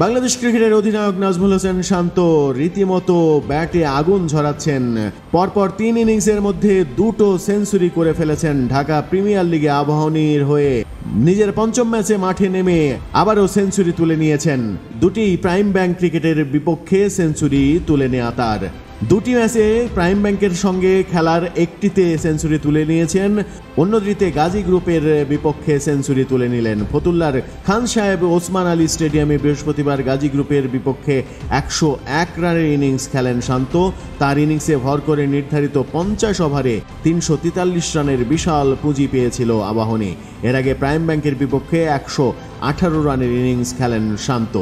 বাংলাদেশ ক্রিকেটের অধিনায়ক নাজমুল হোসেন শান্ত রীতিমতো ব্যাটে আগুন ঝরাচ্ছেন। পরপর 3 ইনিংসের মধ্যে 2টো সেঞ্চুরি করে ফেলেছেন। ঢাকা প্রিমিয়ার লিগে আবাহনীর হয়ে নিজের 5ম ম্যাচে মাঠে নেমে আবারও সেঞ্চুরি তুলে নিয়েছেন। 2টি প্রাইম ব্যাংক ক্রিকেটের বিপক্ষে সেঞ্চুরি তুলে নেওয়া তার। 2টি ম্যাচে প্রাইম ব্যাংকের সঙ্গে খেলার একটিতে সেঞ্চুরি তুলে নিয়েছেন, অন্যটিতে গাজী গ্রুপের বিপক্ষে সেঞ্চুরি তুলে নিলেন। ফতুল্লার খান সাহেব ওসমান আলী স্টেডিয়ামে বৃহস্পতিবার গাজী গ্রুপের বিপক্ষে 101 রানের ইনিংস খেলেন শান্ত। তার ইনিংসে ভর করে নির্ধারিত 50 ওভারে 343 রানের বিশাল পুঁজি পেয়েছিল আবাহনী। এর আগে প্রাইম ব্যাংকের বিপক্ষে 118 রানের ইনিংস খেলেন শান্ত।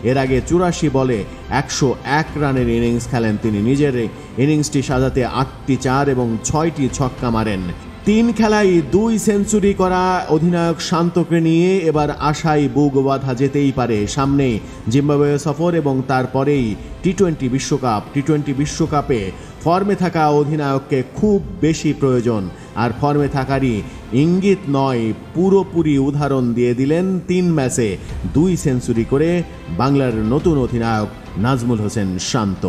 এর আগে 84 বলে 101 রানের ইনিংস খেলেন তিনি। নিজের ইনিংসটি সাজাতে 8টি 4 এবং 6টি ছক্কা মারেন। 3 খেলায় 2 সেঞ্চুরি করা অধিনায়ক শান্তকে নিয়ে এবার আশায় বুক বাঁধা যেতেই পারে। সামনে জিম্বাবুয়ে সফর এবং তারপরেই টি-20 বিশ্বকাপ। টি-20 বিশ্বকাপে ফর্মে থাকা অধিনায়ককে খুব বেশি প্রয়োজন, আর ফর্মে থাকারই ইঙ্গিত নয়, পুরোপুরি উদাহরণ দিয়ে দিলেন 3 ম্যাচে 2 সেঞ্চুরি করে বাংলার নতুন অধিনায়ক নাজমুল হোসেন শান্ত।